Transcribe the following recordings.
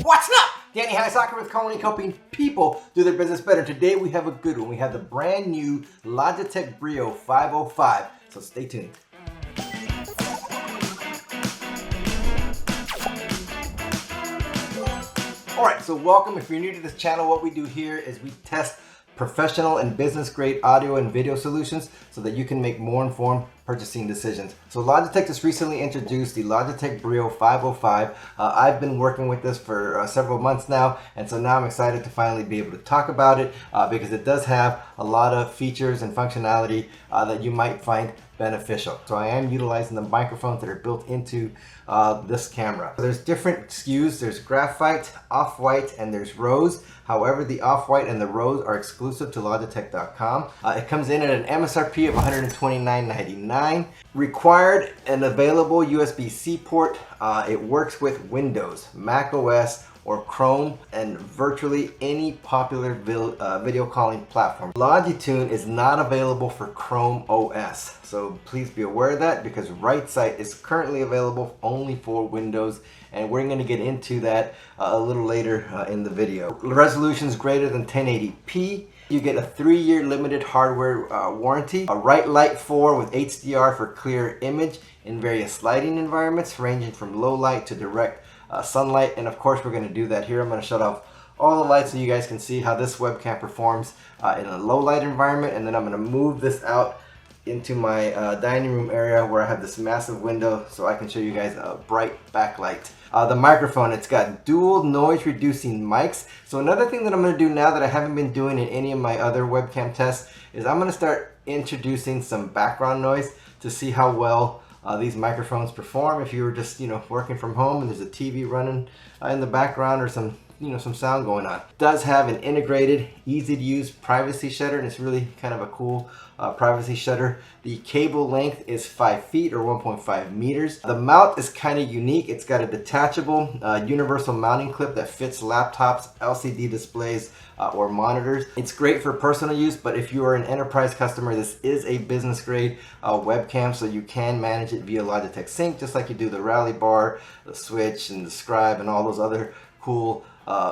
What's up? Danny Highsoccer with Colony, helping people do their business better. Today we have a good one. We have the brand new Logitech Brio 505. So stay tuned. Alright, so welcome. If you're new to this channel, what we do here is we test professional and business grade audio and video solutions so that you can make more informed purchasing decisions. So Logitech just recently introduced the Logitech Brio 505. I've been working with this for several months now, and so now I'm excited to finally be able to talk about it because it does have a lot of features and functionality that you might find beneficial. So I am utilizing the microphones that are built into this camera. So there's different SKUs. There's graphite, off-white, and there's rose. However, the off-white and the rose are exclusive to Logitech.com. It comes in at an MSRP of $129.99. Required and available USB-C port. It works with Windows, Mac OS, or Chrome, and virtually any popular video calling platform. Logi Tune is not available for Chrome OS, so please be aware of that because RightSight is currently available only for Windows, and we're going to get into that a little later in the video. Resolution is greater than 1080p. You get a 3-year limited hardware warranty, a Lowlight 4 with HDR for clear image in various lighting environments ranging from low light to direct sunlight, and of course we're going to do that here. I'm going to shut off all the lights so you guys can see how this webcam performs in a low light environment, and then I'm going to move this out into my dining room area where I have this massive window so I can show you guys a bright backlight. The microphone, it's got dual noise reducing mics. So another thing that I'm going to do now that I haven't been doing in any of my other webcam tests is I'm going to start introducing some background noise to see how well these microphones perform. If you were just working from home and there's a TV running in the background or some some sound going on. It does have an integrated, easy to use privacy shutter, and it's really kind of a cool privacy shutter. The cable length is 5 feet or 1.5 meters. The mount is kind of unique. It's got a detachable universal mounting clip that fits laptops, LCD displays, or monitors. It's great for personal use, but if you are an enterprise customer, this is a business grade webcam, so you can manage it via Logitech Sync, just like you do the Rally Bar, the Switch, and the Scribe, and all those other cool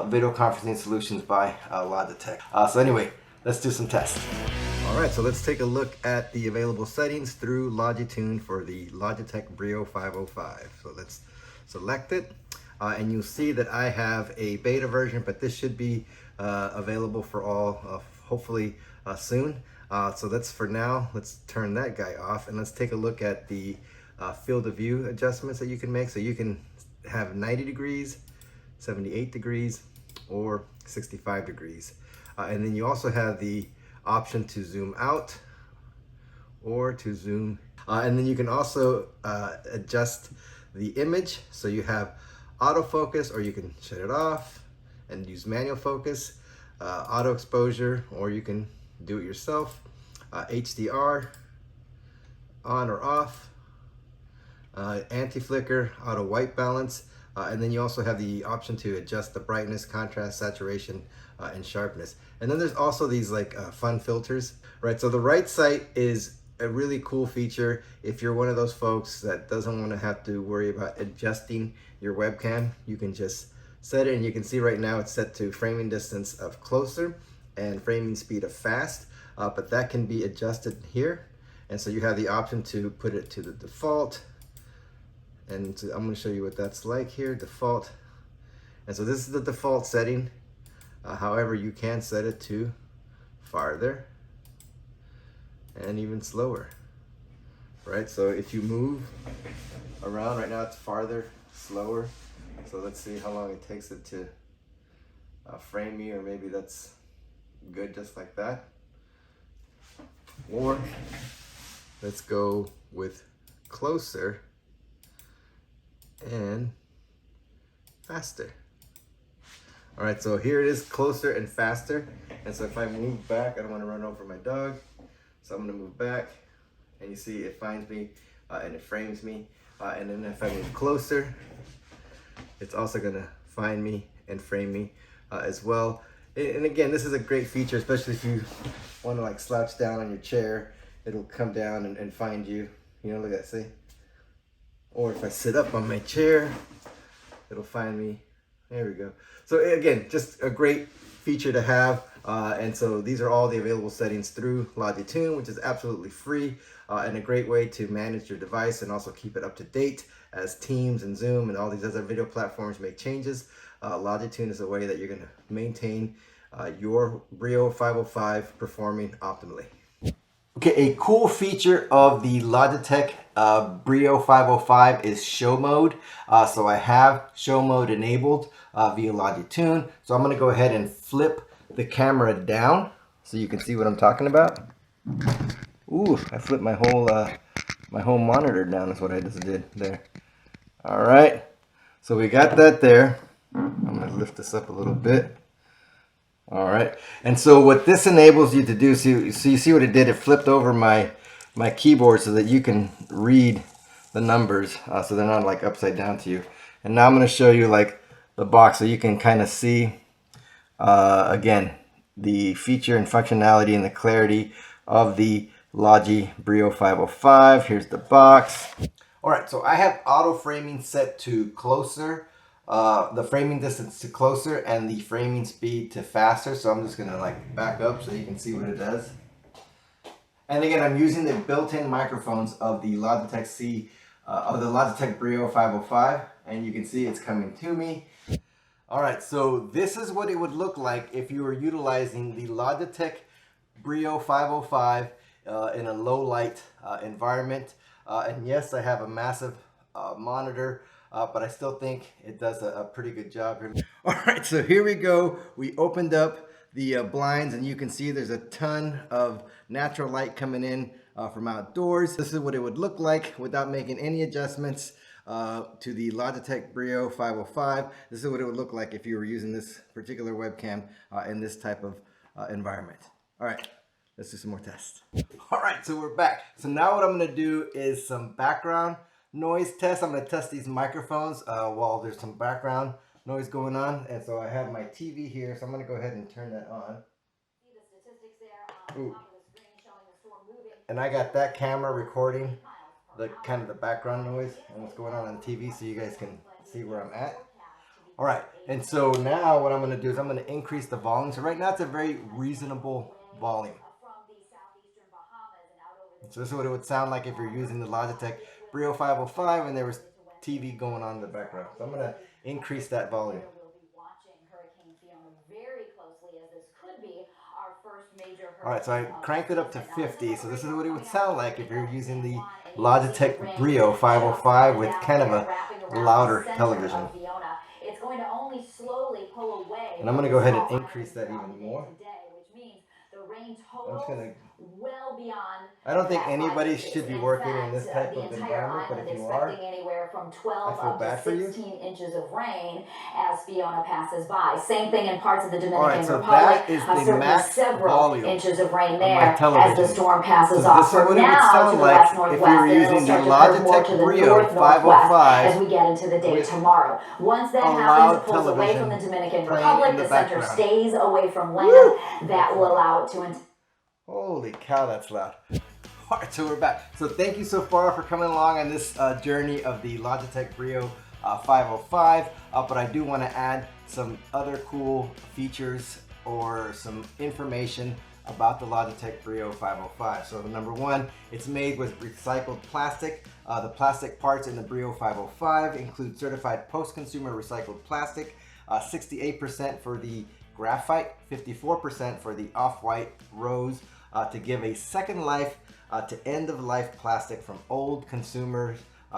video conferencing solutions by Logitech. So anyway, let's do some tests. Alright, so let's take a look at the available settings through Logi Tune for the Logitech Brio 505. So let's select it, and you'll see that I have a beta version, but this should be available for all hopefully soon. So that's for now. Let's turn that guy off, and let's take a look at the field of view adjustments that you can make. So you can have 90 degrees, 78 degrees, or 65 degrees. And then you also have the option to zoom out or to zoom. And then you can also adjust the image. So you have autofocus, or you can shut it off and use manual focus, auto exposure, or you can do it yourself, HDR, on or off, anti-flicker, auto white balance. And then you also have the option to adjust the brightness, contrast, saturation, and sharpness. And then there's also these fun filters, right? So the RightSight is a really cool feature if you're one of those folks that doesn't want to have to worry about adjusting your webcam. You can just set it, and you can see right now it's set to framing distance of closer and framing speed of fast, but that can be adjusted here. And so you have the option to put it to the default. And I'm going to show you what that's like here, default. And so this is the default setting. However, you can set it to farther and even slower, right? So if you move around, right now it's farther, slower. So let's see how long it takes it to frame me, or maybe that's good just like that. Or let's go with closer and faster. All right, so here it is, closer and faster. And so if I move back, I don't want to run over my dog, so I'm going to move back, and you see it finds me and it frames me. And then if I move closer, it's also going to find me and frame me as well. And again, this is a great feature, especially if you want to slouch down on your chair. It'll come down and find you. Look at that, see? Or if I sit up on my chair, it'll find me There we go. So again, just a great feature to have. And so these are all the available settings through Logi Tune, which is absolutely free and a great way to manage your device and also keep it up to date as Teams and Zoom and all these other video platforms make changes. Logi Tune is a way that you're going to maintain your Brio 505 performing optimally. Okay, a cool feature of the Logitech Brio 505 is show mode. So I have show mode enabled via Logi Tune. So I'm going to go ahead and flip the camera down so you can see what I'm talking about. Ooh, I flipped my whole monitor down is what I just did there. All right, so we got that there. I'm going to lift this up a little bit. All right, and so what this enables you to do, so you see what it did? It flipped over my keyboard so that you can read the numbers, so they're not like upside down to you. And now I'm going to show you like the box so you can kind of see again the feature and functionality and the clarity of the Logi Brio 505. Here's the box. All right, so I have auto framing set to closer. The framing distance to closer and the framing speed to faster. So I'm just gonna like back up so you can see what it does. And again, I'm using the built-in microphones of the Logitech Logitech Brio 505, and you can see it's coming to me. All right, so this is what it would look like if you were utilizing the Logitech Brio 505 in a low light environment. And yes, I have a massive monitor. But I still think it does a pretty good job here. All right, so here we go. We opened up the blinds and you can see there's a ton of natural light coming in from outdoors. This is what it would look like without making any adjustments to the Logitech Brio 505. This is what it would look like if you were using this particular webcam in this type of environment. All right, let's do some more tests. All right, so we're back. So now what I'm gonna do is some background noise test. I'm going to test these microphones while there's some background noise going on. And so I have my TV here, so I'm going to go ahead and turn that on. See the statistics there on the top of the screen showing the storm moving. And I got that camera recording the kind of the background noise and what's going on the TV so you guys can see where I'm at. All right, and so now what I'm going to do is I'm going to increase the volume. So right now it's a very reasonable volume. So this is what it would sound like if you're using the Logitech Brio 505 and there was TV going on in the background. So I'm going to increase that volume. All right, so I cranked it up to 50. So this is what it would sound like if you're using the Logitech Brio 505 with kind of a louder television. And I'm going to go ahead and increase that even more. I'm just gonna, I don't think anybody should be working in this type of environment, but if you are, anywhere from 12 I feel bad for you. 16 inches of rain as Fiona passes by. Same thing in parts of the Dominican Republic. That is the max volume inches of rain there as the storm passes off. This is what it would sound like if you were using the Logitech Brio 505 as we get into the day tomorrow. Once that happens, it pulls away from the Dominican Republic. The center stays away from land. That will allow it to. Holy cow, that's loud. All right, so we're back. So thank you so far for coming along on this journey of the Logitech Brio 505. But I do want to add some other cool features or some information about the Logitech Brio 505. So number one, it's made with recycled plastic. The plastic parts in the Brio 505 include certified post-consumer recycled plastic, 68% for the graphite, 54% for the off-white rose, to give a second life to end-of-life plastic from old consumer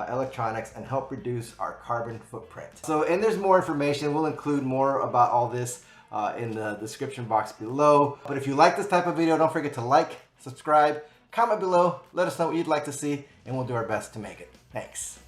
electronics and help reduce our carbon footprint. So, and there's more information. We'll include more about all this in the description box below. But if you like this type of video, don't forget to like, subscribe, comment below, let us know what you'd like to see, and we'll do our best to make it. Thanks.